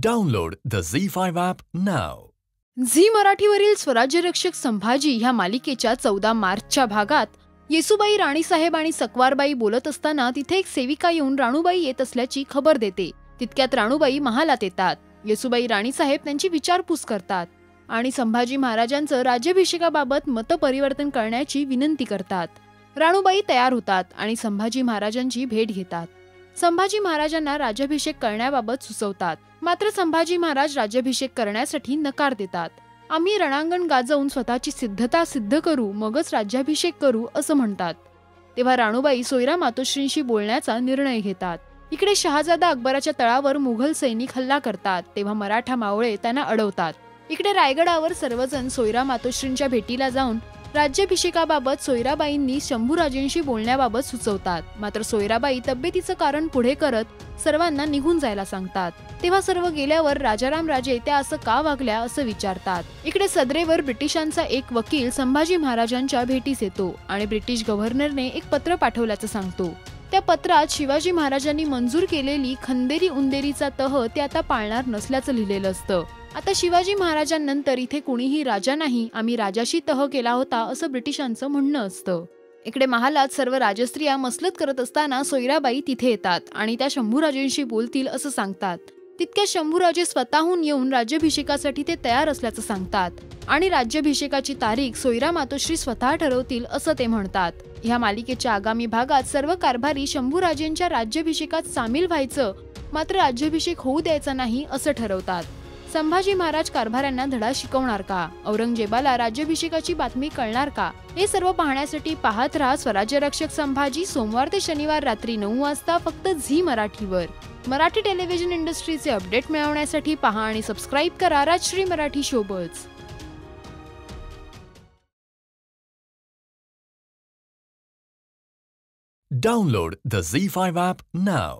Download the ZEE5 app now. Zee मराठीवरील स्वराज्यरक्षक संभाजी ह्या मालिकेच्या 14 मार्चच्या भागात येसुबाई, राणीसाहेब आणि सकवारबाई बोलत असताना तिथे एक सेविका येऊन राणूबाई येत असल्याची खबर देते. तितक्यात राणूबाई महालात येतात. येसुबाई, राणीसाहेब त्यांची विचारपूस करतात आणि संभाजी महाराजांचं राज्याभिषेकाबाबत मतपरिवर्तन करण्याची विनंती करतात. राणूबाई तयार होतात आणि संभाजी महाराजांची भेट घेतात. संभाजी महाराजांना राज्याभिषेक करण्याबाबत सुचवतात. मात्र संभाजी महाराज राज्याभिषेक करण्यासाठी नकार देतात. आम्ही रणांगण गाजवून स्वतःची सिद्धता सिद्ध करू, मगच राज्याभिषेक करू असं म्हणतात. तेव्हा राणूबाई सोयरा मातोश्रींशी बोलण्याचा निर्णय घेतात. इकडे शहाजादा अकबराच्या तळावर मुघल सैनिक हल्ला करतात. तेव्हा मराठा मावळे त्यांना अडवतात. इकडे रायगडावर सर्वजण सोयरा मातोश्रींच्या भेटीला जाऊन राज्याभिषेकाबाबत सोयराबाईंनी शंभूराजेंशी बोलण्याबाबत सुचवतात. मात्र सोयराबाई तब्येतीचं कारण पुढे करत सर्वांना निघून जायला सांगतात. तेव्हा सर्व गेल्यावर राजाराम राजे त्या असं का वागल्या असं विचारतात. इकडे सदरेवर ब्रिटिशांचा एक वकील संभाजी महाराजांच्या भेटीस येतो आणि ब्रिटिश गव्हर्नरने एक पत्र पाठवल्याचं सांगतो. त्या पत्रात शिवाजी महाराजांनी मंजूर केलेली खंदेरी उंदेरीचा तह ते आता पाळणार नसल्याचं लिहिलेलं असतं. आता शिवाजी महाराजांनंतर इथे कुणीही राजा नाही, आम्ही राजाशी तह केला होता असं ब्रिटिशांचं म्हणणं असतं. इकडे महालात सर्व राजस्त्रिया मसलत करत असताना सोयराबाई तिथे येतात आणि त्या शंभूराजेंशी बोलतील असं सांगतात. तितक्या शंभूराजे स्वतःहून येऊन राज्याभिषेकासाठी ते तयार असल्याचं सांगतात आणि राज्याभिषेकाची तारीख सोयरा मातोश्री स्वतः ठरवतील असं ते म्हणतात. ह्या मालिकेच्या आगामी भागात सर्व कारभारी शंभूराजेंच्या राज्याभिषेकात सामील व्हायचं, मात्र राज्याभिषेक होऊ द्यायचा नाही असं ठरवतात. संभाजी महाराज कारभाऱ्यांना धडा शिकवणार का? औरंगजेबाला राज्याभिषेकाची बातमी कळणार का? हे सर्व पाहण्यासाठी पाहत राहा स्वराज्यरक्षक संभाजी, सोमवार ते शनिवार रात्री 9 वाजता फक्त झी मराठीवर. मराठी टेलिव्हिजन इंडस्ट्रीचे अपडेट मिळवण्यासाठी पहा आणि सबस्क्राईब करा Rajshri Marathi showbuzz. Download the ZEE5 app now.